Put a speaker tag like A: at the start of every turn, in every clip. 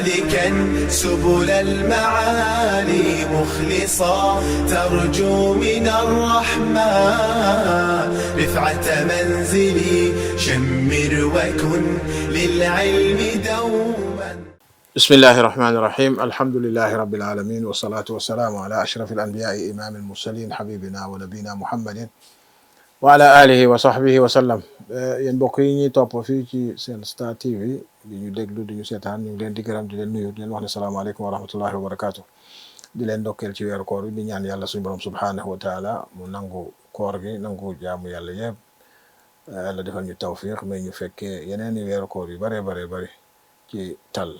A: سالكا سبل المعالي مخلصا ترجو من الرحمن رفعة منزلي شمر وكن للعلم دوما.
B: بسم الله الرحمن الرحيم. الحمد لله رب العالمين والصلاة والسلام على أشرف الأنبياء إمام المرسلين حبيبنا ونبينا محمد وعلى آله وصحبه وسلم. yéen mbokk yi ñuy topp fii ci seen Star TV di ñu déglu di ñu seetaan ñu ngi leen di gërëm di leen nuyu di leen wax ne salaamaaleykum wa rahmatullahi wa barakaatu. di leen ndokkeel ci weeru koor bi di ñaan yàlla suñu borom subhanahu wa taala mu nangu koor gi nangu jaamu yàlla yëpp yàlla defal ñu tawfiq mais ñu fekkee yeneen i weeru koor yu bare ci tal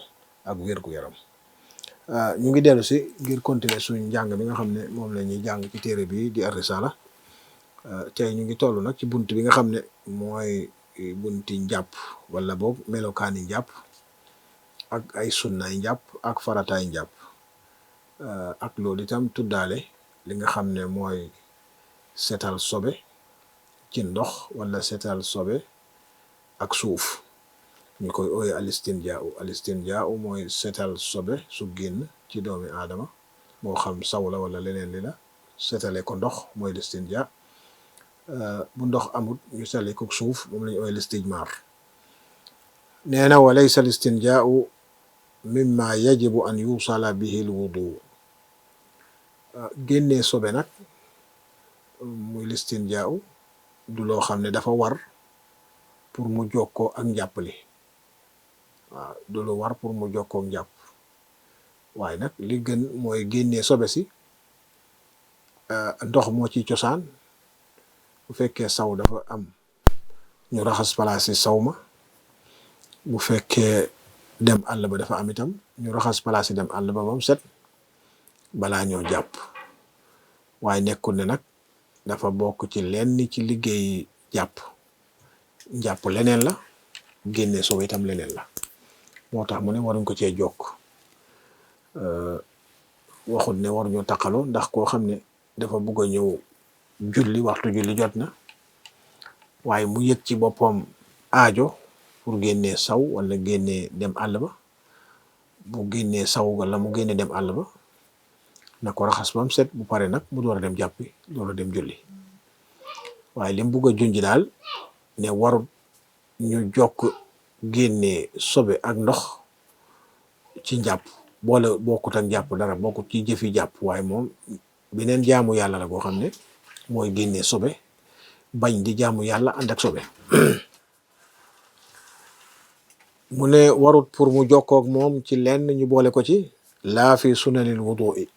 B: ak wér gu yaram. ñu ngi dellu si ngir continuer suñu njàng mi nga xam ne moom la ñuy jàng ci téere bi di Risalah. tey ñu ngi toll nag ci bunt bi nga xam ne mooy bunti njàpp wala boog melokaani njàpp ak ay sunnaay njàpp ak farataay njàpp ak loolu itam tuddaale li nga xam ne mooy setal sobe ci ndox wala setal sobe ak suuf ñu koy ooye alistinjaau mooy setal sobe su génn ci doomi aadama moo xam saw la wala leneen li la setale ko ndox mooy listinja bu ndox amut ñu setale ko suuf moom lañu ooye listijmar. nee na wa laysa listinjaau mimma yajibu an yusala bihi alwudu. génnee sobe nag muy listinjaau du loo xam ne dafa war pour mu jokkoo ak njàppali. waaw du lu war pour mu jokkoo ak njàpp waaye nag li gën mooy génnee sobe si ndox moo ci cosaan bu fekkee saw dafa am ñu raxas palaasi saw ma bu fekkee dem àll ba dafa am itam ñu raxas palaasi dem àll ba bam set balaa ñoo jàpp waaye nekkul ne nag dafa bokk ci lenn ci liggéey jàpp njàpp leneen la génnee sobe itam leneen la moo tax mu ne waruñ ko cee jokk waxut ne waruñoo taqaloo ndax koo xam ne dafa bugg a ñëw julli waxtu julli jot na waaye mu yëg ci boppam aajo pour génnee saw wala génnee dem àll ba bu génnee saw wala mu génnee dem àll ba na ko raxas bam set bu pare nag mu door a dem jàppi door a dem julli waaye lim bugg a junj daal ne warut ñu jokk génnee sobe ak ndox ci njàpp boole bokkut ak njàpp dara bokkut ci jëfi jàpp waaye moom beneen jaamu yàlla la goo xam ne mooy génnee sobe bañ di jaamu yàlla ànd ak sobe. mu ne warut pour mu jokkoog moom ci lenn ñu boole ko ci laa fi sunanil wudu'i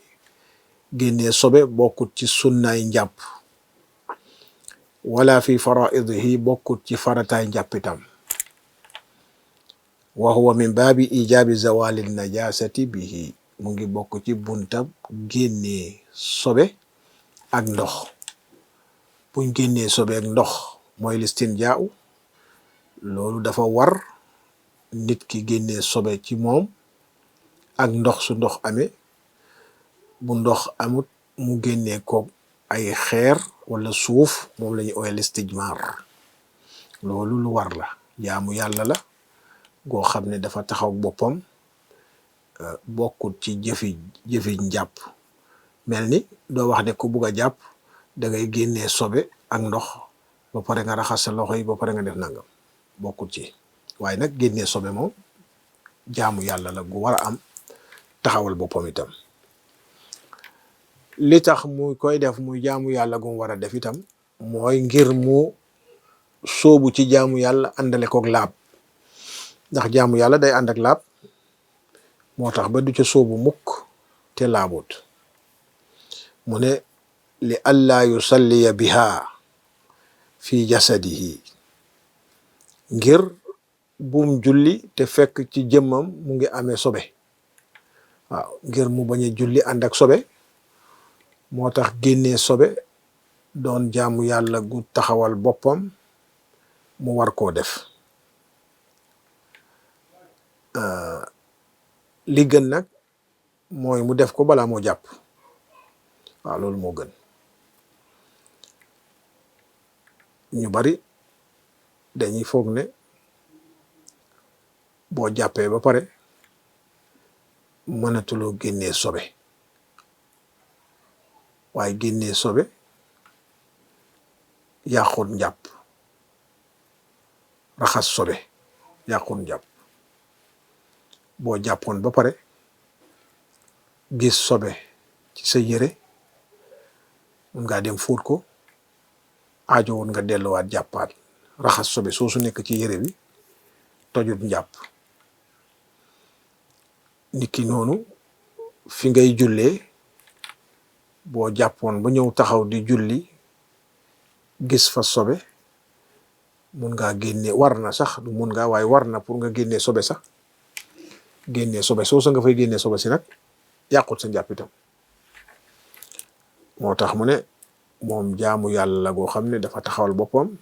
B: génnee sobe bokkut ci sunnaay njàpp wala fi faraidihi bokkut ci farataay njàpp itam wa huwa min baabi ijaabi zawalil najasati bihi mu ngi bokk ci buntab génnee sobe ak ndox buñ génnee sobe ak ndox mooy listinjaau loolu dafa war nit ki génnee sobe ci moom ak ndox su ndox amee bu ndox amut mu génnee ko ay xeer wala suuf moom la ñuy ooye listijmar. loolu lu war la jaamu yàlla la goo xam ne dafa taxaw boppam bokkut ci jëfi njàpp mel ni doo wax ne ku bugg a jàpp da ngay génnee sobe ak ndox ba pare nga raxas sa loxo yi ba pare nga def nangam bokkut ci waaye nag génnee sobe moom jaamu yàlla la gu war a am taxawal boppam itam. li tax mu koy def muy jaamu yàlla gu mu war a def itam mooy ngir mu sóobu ci jaamu yàlla àndale koog laab ndax jaamu yàlla day ànd ak laab moo tax ba du ca sóobu mukk te laabut. mu ne li allaa yusalliya biha fi jasadihi ngir bum julli te fekk ci jëmmam mu ngi amee sobe. waaw ngir mu bañ a julli ànd ak sobe moo tax génnee sobe doon jaamu yàlla gu taxawal boppam mu war koo def. li gën nag mooy mu def ko balaa moo jàpp waaw loolu moo gën. ñu bari dañuy foog ne boo jàppee ba pare mënatuloo génnee sobe waaye génnee sobe yàqut njàpp raxas sobe yàqut njàpp boo jàppoon ba pare gis sobe ci sa yére mun ngaa dem fóot ko aajo woon nga delluwaat jàppaat raxas sobe soosu nekk ci yére bi tojut njàpp niki noonu fi ngay jullee boo jàppoon ba ñëw taxaw di julli gis fa sobe mun ngaa génne war na sax du mun ngaa waaye war na pour nga génnee sobe sax génnee sobe soosu nga fay génnee sobe si nag yàqut sa njàpp itam moo tax mu ne moom jaamu yàlla la goo xam ne dafa taxawal boppam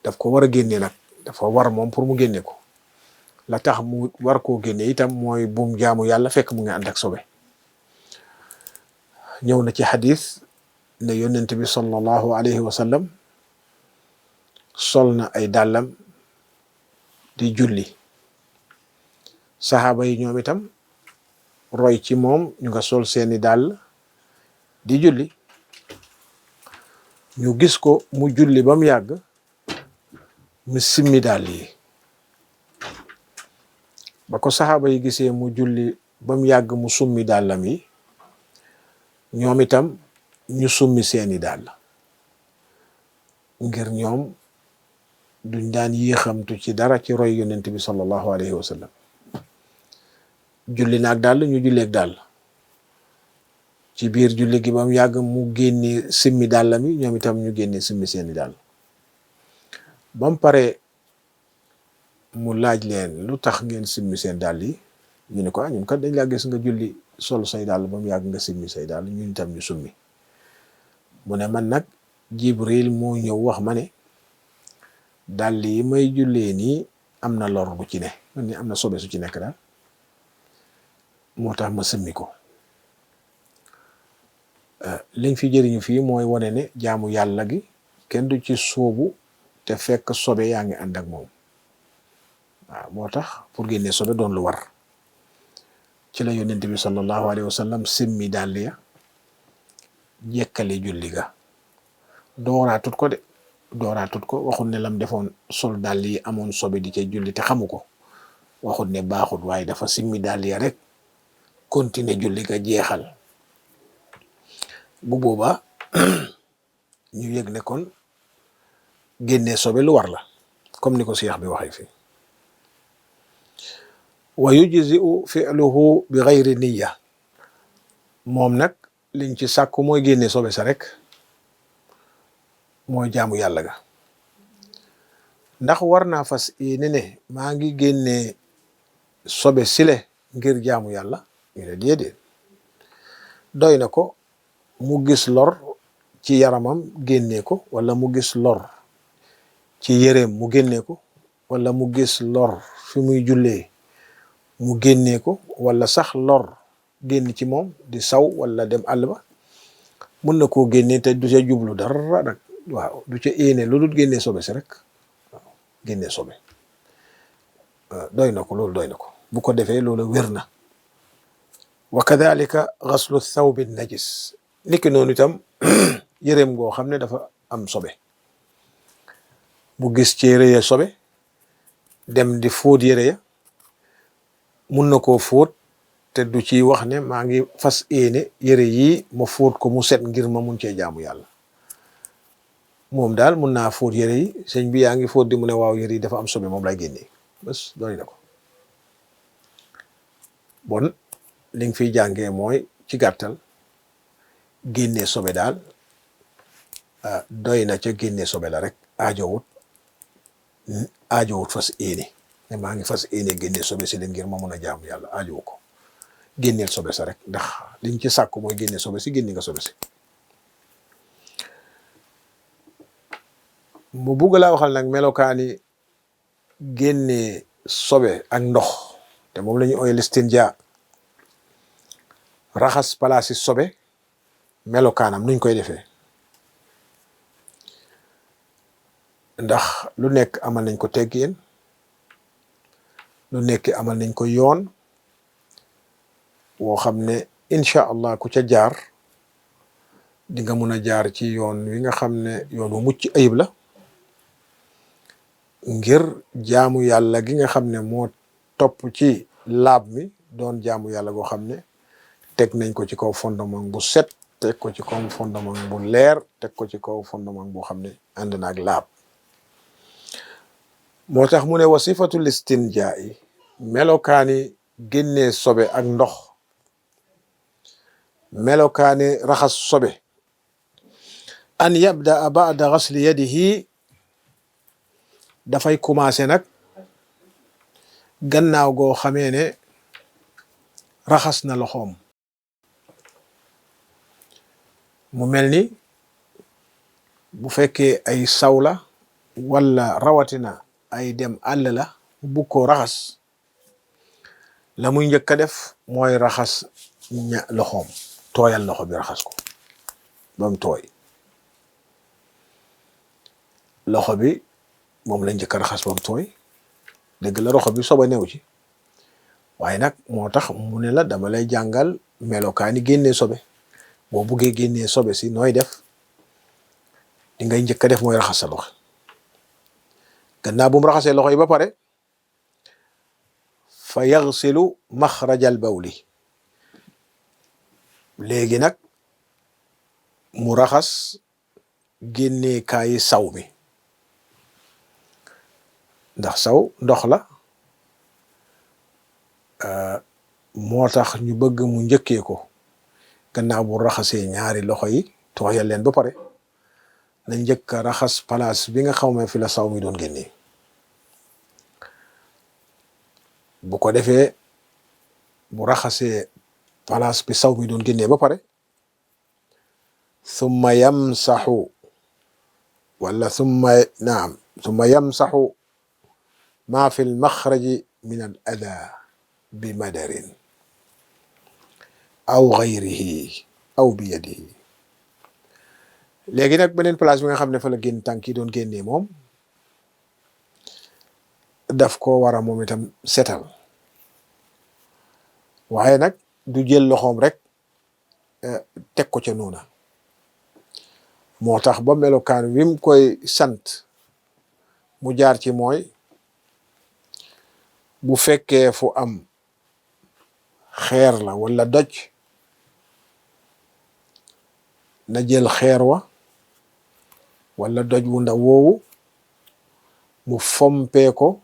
B: daf ko war a génne nag dafa war moom pour mu génne ko la tax mu war koo génne itam mooy bum jaamu yàlla fekk mu ngi ànd ak sobe ñëw na ci xadis ne yonent bi sallallahu alayhi wa sallam sol na ay dàllam di julli saxaaba yi ñoom itam roy ci moom ñu nga sol seeni dàll di julli ñu gis ko mu julli ba mu yàgg mu simmi dàll yi ba ko saxaaba yi gisee mu julli ba mu yàgg mu summi dàllam yi ñoom itam ñu summi seeni dàll ngir ñoom duñ daan yéexamtu ci dara ci roy yonent bi sallallahu alayhi wa sallam julli naag dàll ñu julleeg dàll ci biir julli gi ba mu yàgg mu génne simmi dàllam yi ñoom itam ñu génne simmi seeni dàll ba mu pare mu laaj leen lu tax ngeen simmi seen dàll yi ñu ne ko ñun kat dañ laa gis nga julli sol say dàll ba mu yàgg nga simmi say dàll ñun itam ñu summi mu ne man nag Jibril moo ñëw wax ma ne dàll yi may jullee nii am na lor bu ci ne man ni am na sobe su ci nekk daal moo tax ma simmi ko liñ fi jëriñu fii mooy wane ne jaamu yàlla gi kenn du ci sóobu te fekk sobe yaa ngi ànd ak moom waaw moo tax pour génnee sobe doon lu war ci la yonent bi sallallahu alayhi wa sallam simmi dàll ya jekkale julli ga dooraatut ko de dooraatut ko waxut ne lam defoon sol dàll yi amoon sobe di ca julli te xamu ko waxut ne baaxut waaye dafa simmi dàll ya rek continuer julli ga jeexal bu boobaa ñu yëg ne kon génnee sobe lu war la comme ni ko Cheikh bi waxee fii wa yujzi'u fi'luhu bi ghayri niyya moom nag liñ ci sàkku mooy génnee sobe sa rek mooy jaamu yàlla ga ndax war naa fas yéene ne maa ngi génnee sobe sile ngir jaamu yàlla ñu ne déedéet doy na ko mu gis lor ci yaramam génnee ko wala mu gis lor ci yéreem mu génnee ko wala mu gis lor fi muy jullee mu génnee ko wala sax lor génn ci moom di saw wala dem àll ba mun na koo génnee te du ca jublu dara nag waaw du ca éene lu dul génnee sobe si rek waaw génnee sobe doy na ko loolu doy na ko bu ko defee loolu wér na wa kadhalika ghaslu thawbi najis niki noonu itam yëreem goo xam ne dafa am sobe mu gis ci yére ya sobe dem di fóot yére ya mun na koo fóot te du ci wax ne maa ngi fas yéene yére yi ma fóot ko mu set ngir ma mun cee jaamu yàlla moom daal mun naa fóot yére yi sëñ bi yaa ngi fóot di mu ne waaw yére yi dafa am sobe moom lay génnee bés doy na ko bon li nga fiy jàngee mooy ci gàttal génnee sobe daal doy na ca génnee sobe la rek aajowut fas yéene ne maa ngi fas yéene génnee sobe si leen ngir ma mun a jaamu yàlla aajowu ko génneel sobe sa rek ndax liñ ci sàkku mooy génnee sobe si génne nga sobe si mu bugg laa waxal nag melokaani génnee sobe ak ndox te moom la ñu ooyee listinja raxas palaasi sobe melokaanam nuñ koy defee ndax lu nekk amal nañ ko teggin lu nekk amal nañ ko yoon woo xam ne incha allah ku ca jaar di nga mun a jaar ci yoon wi nga xam ne yoon wu mucc ayib la ngir jaamu yàlla gi nga xam ne moo topp ci laab mi doon jaamu yàlla goo xam ne teg nañ ko ci kaw fondement bu set teg ko ci kaw fondement bu leer teg ko ci kaw fondement boo xam ne ànd na ak laab moo tax mu ne wasifatul istinjaa yi melokaani génnee sobe ak ndox melokaani raxas sobe an yabda ba'da ghasli yadihi dafay commencé nag gannaaw goo xamee ne raxas na loxoom mu mel ni bu fekkee ay sawla wala rawatina ay dem àll la bu ko raxas la muy njëkk a def mooy raxas loxoom tooyal loxo bi raxas ko ba mu tooy loxo bi moom la njëkk a raxas ba mu tooy dëgg la loxo bi soba new ci waaye nag moo tax mu ne la dama lay jàngal melokaani génnee sobe boo buggee génnee sobe si nooy def li ngay njëkk a def mooy raxas sa loxo gannaaw bu mu raxasee loxo yi ba pare fa yaxsilu maxrajal bawli léegi nag mu raxas génnee kaayi saw mi ndax saw ndox la moo tax ñu bëgg mu njëkkee ko gannaaw bu raxasee ñaari loxo yi tooyal leen ba pare na njëkk a raxas place bi nga xaw ma fi la saw mi doon génnee bu ko defee bu raxasee place bi saw mi doon génnee ba pare summa yamsaxu wala summa yamsaxu maa fi lmaxraji min al ada bi madarin aw gayrihi aw bi yadihi léegi nag beneen place bi nga xam ne fa la génn tànk yi doon génnee moom daf ko war a moom itam setal waaye nag du jël loxoom rek teg ko ca noona moo tax ba melokaan wi mu koy sant mu jaar ci mooy bu fekkee fu am xeer la wala doj na jël xeer wa wala doj wu ndaw woowu mu fompee ko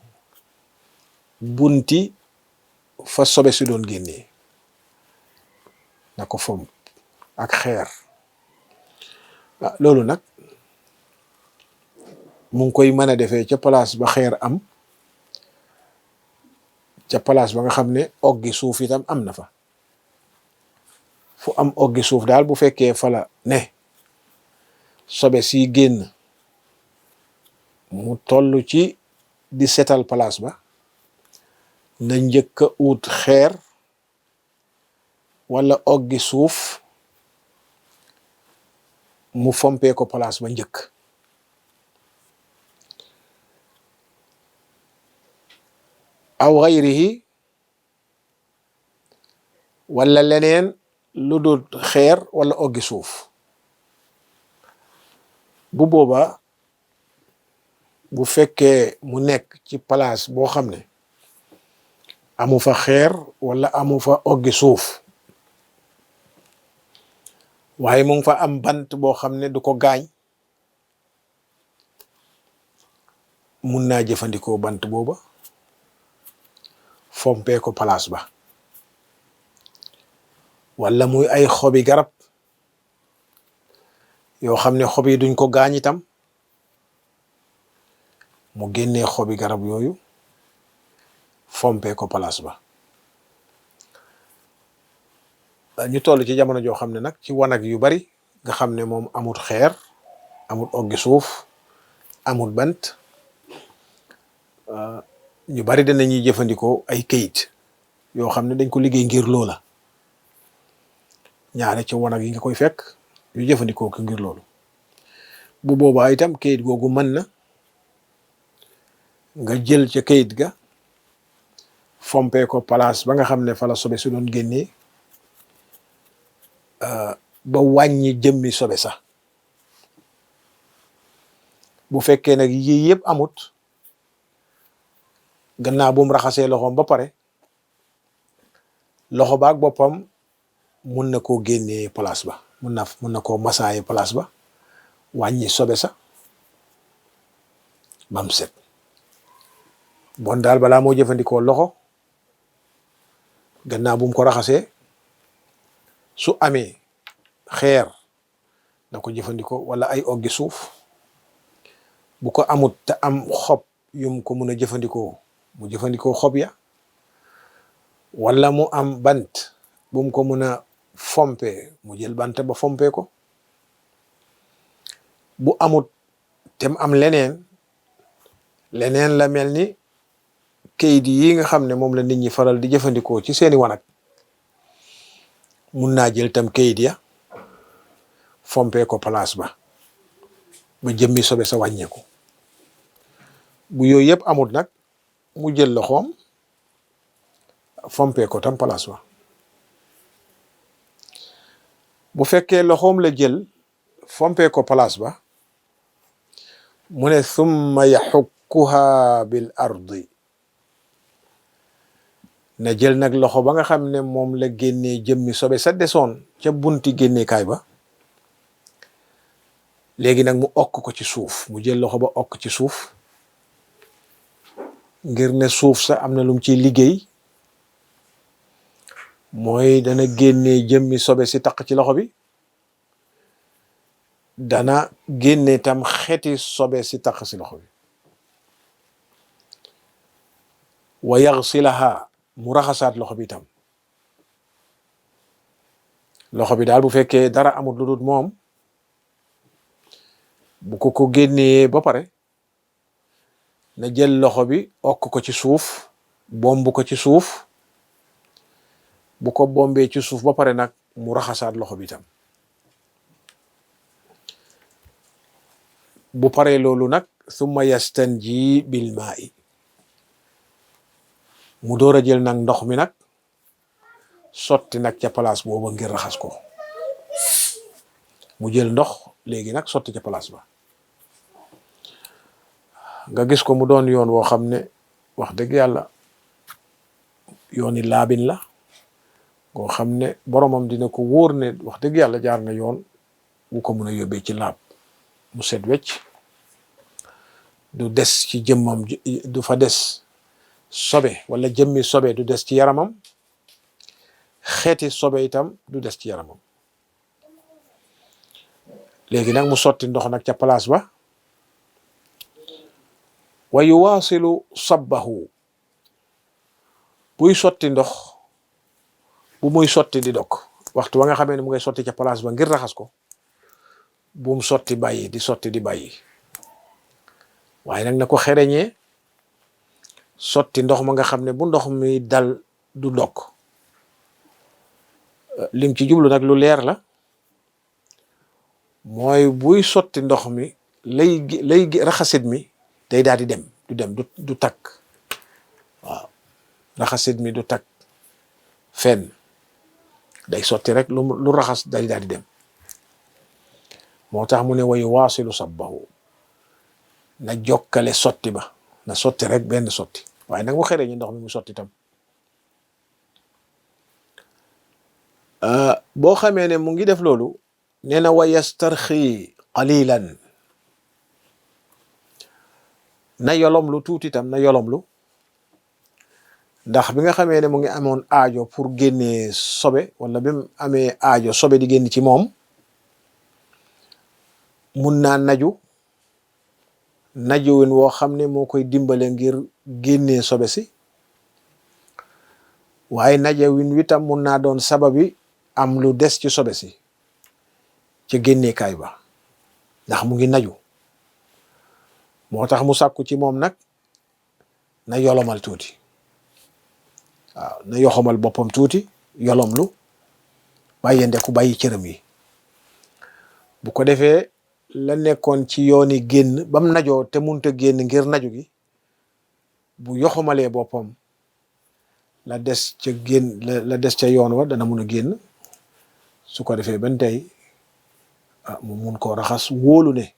B: bunti fa sobe si doon génnee na ko fomp ak xeer loolu nag mu ngi koy mën a defee ca place ba xeer am ca place ba nga xam ne oggi suuf itam am na fa fu am oggi suuf daal bu fekkee fa la ne sobe si génn mu toll ci di setal place ba na njëkk a ut xeer wala oggi suuf mu fompee ko place ba njëkk aw xayrihi wala leneen lu dul xeer wala oggi suuf bu boobaa bu fekkee mu nekk ci place boo xam ne amu fa xeer wala amu fa oggi suuf waaye mu ngi fa am bant boo xam ne du ko gaañ mun naa jëfandikoo bant booba fompee ko place ba wala muy ay xobi garab yoo xam ne xob yi duñ ko gaañ itam mu génnee xobi garab yooyu fompee ko place ba ñu toll ci jamono joo xam ne nag ci wanag yu bari nga xam ne moom amut xeer amut oggi suuf amut bant ñu bari danañuy jëfandikoo ay kayit yoo xam ne dañ ko liggéey ngir loola ñaare ci wanag yi nga koy fekk ñu jëfandikoo ko ngir loolu bu boobaa itam kayit googu mën na nga jël ca kayit ga fompee ko place ba nga xam ne fa la sobe su doon génnee ba wàññi jëmmi sobe sax bu fekkee nag yii yëpp amut gannaaw bu mu raxasee loxoom ba pare loxo baak boppam mun na koo génnee place ba mun na koo masaaye place ba wàññi sobe sax bam set bon daal balaa moo jëfandikoo loxo gannaaw bu mu ko raxasee su amee xeer na ko jëfandikoo wala ay oggi suuf bu ko amut te am xob yum ko mun a jëfandikoo mu jëfandikoo xob ya wala mu am bant bu mu ko mun a fompe mu jël bant ba fompe ko bu amut te mu am leneen la mel ni kayit yi nga xam ne moom la nit ñi faral di jëfandikoo ci seeni wanag mun naa jël tam kayit ya fompe ko place ba jëmmi sobe sa wàññeeku bu yooyu yëpp amut nag mu jël loxoom fompe ko tam place ba bu fekkee loxoom la jël fompe ko place ba mu ne summa yaxukkuha bil ardi na jël nag loxo ba nga xam ne moom la génnee jëmmi sobe sa desoon ca bunti génneekaay ba léegi nag mu okk ko ci suuf mu jël loxo ba okk ci suuf ngir ne suuf sa am na lum ciy liggéey mooy dana génnee jëmmi sobe si taq ci loxo bi dana génne tam xeeti sobe si taq si loxo bi wa yaxsilaha mu raxasaat loxo bi tam loxo bi daal bu fekkee dara amul lu dul moom bu ko génnee ba pare na jël loxo bi okk ko ci suuf bomb ko ci suuf bu ko bombee ci suuf ba pare nag mu raxasaat loxo bi tam bu paree loolu nag summa yastanji bil maa'i mu door a jël nag ndox mi nag sotti nag ca place booba ngir raxas ko mu jël ndox léegi nag sotti ca place ba nga gis ko mu doon yoon woo xam ne wax dëgg yàlla yooni laabin la goo xam ne boromam dina ko wóor ne wax dëgg yàlla jaar na yoon wu ko mun a yóbbee ci laab mu set wecc du des ci jëmmam du fa des sobe wala jëmmi sobe du des ci yaramam xeeti sobe itam du des ci yaramam léegi nag mu sotti ndox nag ca place ba wa yuwaasilu sabbahu buy sotti ndox bu muy sotti di dog waxtu wa nga xamee ne mu ngay sotti ca place ba ngir raxas ko bu mu sotti bàyyi di sotti di bàyyi waaye nag na ko xereñee sotti ndox ma nga xam ne bu ndox mi dal du dog lim ci jublu nag lu leer la mooy buy sotti ndox mi lay raxasit mi day daal di dem du takk waaw raxasit mi du takk fenn day sotti rek lu raxas day daal di dem moo tax mu ne wa yuwaasilu sabbahu na jokkale sotti ba na sotti rek benn sotti waaye nag mu xere ñi ndox mi mu sotti tam boo xamee ne mu ngi def loolu nee na wa yastarxi qalilan na yolomlu tuuti tam na yolomlu ndax bi nga xamee ne mu ngi amoon aajo pour génnee sobe wala bi mu amee aajo sobe di génn ci moom mun naa najuwin woo xam ne moo koy dimbale ngir génnee sobe si waaye najawin wi tam mun naa doon sababi am lu des ci sobe si ca génneekaay ba ndax mu ngi naju moo tax mu sàkku ci moom nag na yolomal tuuti waaw na yoxamal boppam tuuti yolomlu bàyyi ndeku bàyyi cëram yi bu ko defee la nekkoon ci yooni génn bam najoo te munta génn ngir naju gi bu yoxamalee boppam la des ca yoon wa dana mun a génn su ko defee ban tey mu mun koo raxas wóolu ne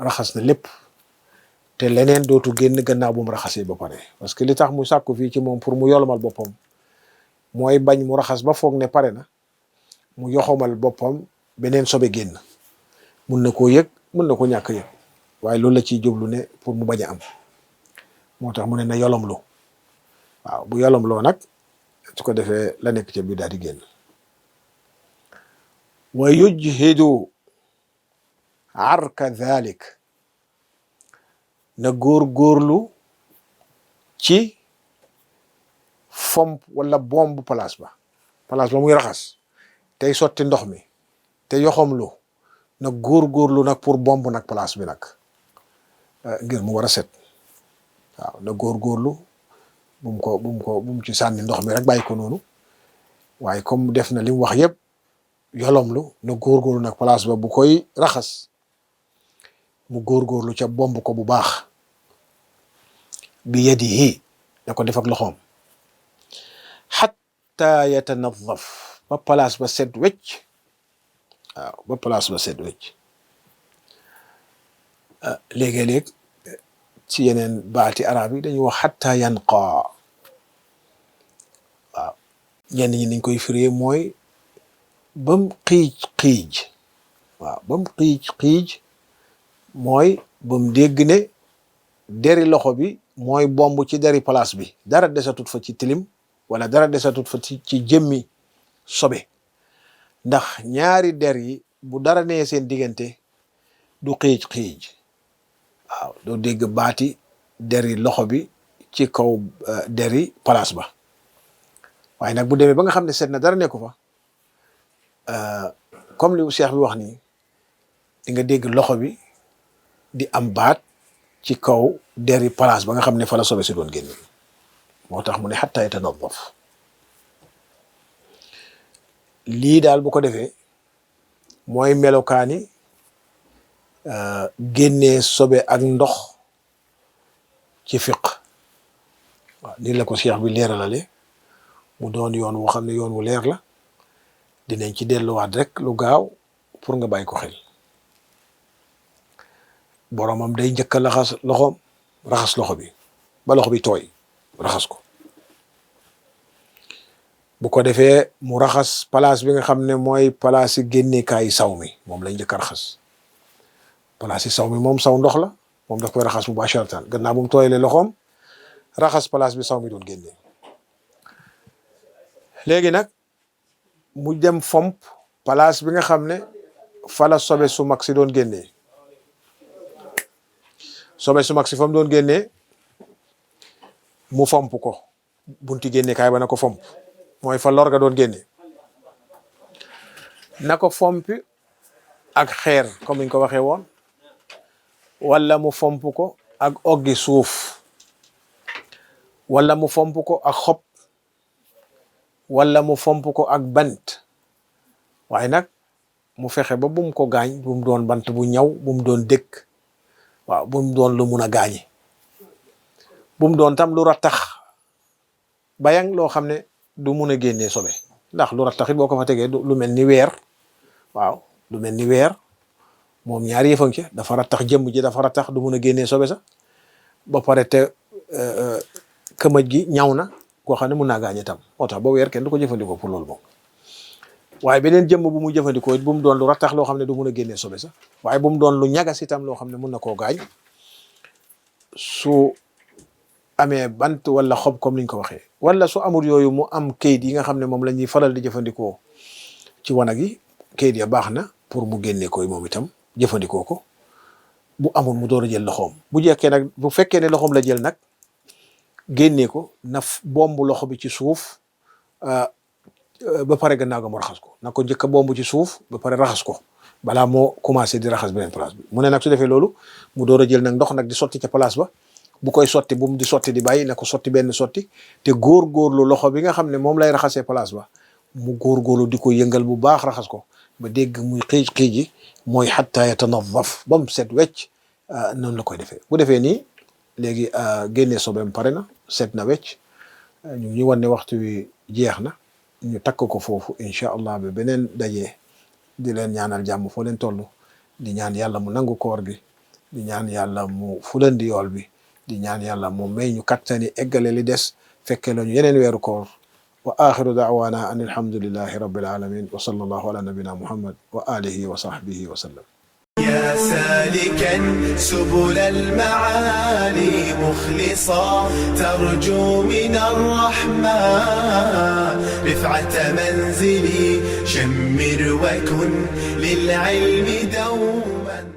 B: raxas na lépp te leneen dootu génn gannaaw bu mu raxasee ba pare parce que li tax mu sàkku fii ci moom pour mu yolomal boppam mooy bañ mu raxas ba foog ne pare na mu yoxomal boppam beneen sobe génn mun na koo yëg mun na ko ñàkk yëg waaye loolu la ciy jublu ne pour mu bañ a am moo tax mu ne na yolomlu waaw bu yolomloo nag su ko defee la nekk ca biir daal di génn wa yujhidu arka dhalik na góor-góorlu ci fomp wala bomb place ba muy raxas tey sotti ndox mi te yoxomlu na góor-góorlu nag pour bomb nag place bi nag ngir mu war a set waaw na góor-góorlu bu mu ci sànni ndox mi rek bàyyi ko noonu waaye comme def na li mu wax yëpp yolomlu na góor-góorlu nag place ba bu koy raxas mu góor-góorlu ca bomb ko bu baax bi yadihi na ko def ak loxoom hatta yatanadhaf ba place ba set wecc waaw ba place ba set wecc léegi-léeg ci yeneen baati arab yi dañuy wax hatta yanqa waaw ñenn ñi niñ koy firee mooy bam xiij waaw bam xiij mooy bam dégg ne deri loxo bi mooy bomb ci deri place bi dara desatut fa ci tilim wala dara desatut fa ci jëmmi sobe ndax ñaari der yi bu dara nee seen diggante du xiij waaw doo dégg baati deri loxo bi ci kaw deri place ba waaye nag bu demee ba nga xam ne seet na dara nekku fa comme li Cheikh bi wax nii di nga dégg loxo bi di am baat ci kaw deri place ba nga xam ne fa la sobe si doon génn moo tax mu ne hatta yatanadhaf lii daal bu ko defee mooy melokaani génnee sobe ak ndox ci fiq waaw nii la ko Cheikh bi leeralale mu doon yoon woo xam ne yoon wu leer la dinañ ci delluwaat rek lu gaaw pour nga bàyyi ko xel boromam day njëkk a raxas loxoom raxas loxo bi ba loxo bi tooy raxas ko bu ko defee mu raxas place bi nga xam ne mooy place yi génnekaayi saw mi moom lay njëkk a raxas place yi saw mi moom saw ndox la moom daf koy raxas mubasharatan gannaaw bu mu tooyalee loxoom raxas place bi saw mi doon génnee léegi nag mu dem fomp place bi nga xam ne fa la sobe su mag si doon génnee sobe su mag si fa mu doon génnee mu fomp ko bunti génne kaay ba na ko fomp mooy fa lor ga doon génne na ko fompi ak xeer comme niñ ko waxee woon wala mu fomp ko ak oggi suuf wala mu fomp ko ak xob wala mu fomp ko ak bant waaye nag mu fexe ba bu mu ko gaañ bu mu doon bant bu ñaw bu mu doon dëkk waaw bu mu doon lu mun a gaañe bu mu doon tam lu rattax bayang loo xam ne du mun a génnee sobe ndax lu rattax it boo ko fa tegee lu mel ni weer waaw lu mel ni weer moom ñaari yëfam ci dafa rattax jëmm ji dafa rattax du mun a génnee sobe sax ba pare te këmëj gi ñaw na koo xam ne mun naa gaañe tam moo tax ba weer kenn du ko jëfandikoo pour loolu moom waaye beneen jëmm bu mu jëfandikoo it bu mu doon lu rattax loo xam ne du mun a génnee sobe sax waaye bu mu doon lu ñagas itam loo xam ne mun na koo gaañ su amee bant wala xob comme niñ ko waxee wala su amul yooyu mu am kayit yi nga xam ne moom la ñuy faral di jëfandikoo ci wanag yi kayit ya baax na pour mu génnee koy moom itam jëfandikoo ko bu amul mu door a jël loxoom bu jekkee nag bu fekkee ne loxoom la jël nag génnee ko na bomb loxo bi ci suuf ba pare gannaaw ga mu raxas ko na ko njëkk a bomb ci suuf ba pare raxas ko balaa moo commencé di raxas beneen place bi mu ne nag su defee loolu mu door a jël nag ndox nag di sotti ca place ba bu koy sotti bu mu di sotti di bàyyi na ko sotti benn sotti te góor-góorlu loxo bi nga xam ne moom lay raxasee place ba mu góor-góorlu di ko yëngal bu baax raxas ko ba dégg muy xiij yi mooy hatta yatanadhaf ba mu set wecc noonu la koy defee bu defee nii léegi génnee sobeem pare na set na wecc ñu wan ne waxtu wi jeex na ñu takk ko foofu incha allah ba beneen dajee di leen ñaanal jàmm foo leen toll di ñaan yàlla mu nangu koor gi di ñaan yàlla mu fulandi yool bi di ñaan yàlla mu may ñu kattani eggale li des fekke lañu yeneen weeru koor wa axiru da'wana an alhamdulillahi rabbil alamin wa sallallahu ala nabina muhammad wa alihi wa sahbihi wa sallam.
A: يا سالكا سبل المعالي مخلصا ترجو من الرحمن رفعة منزلي شمر وكن للعلم دوما.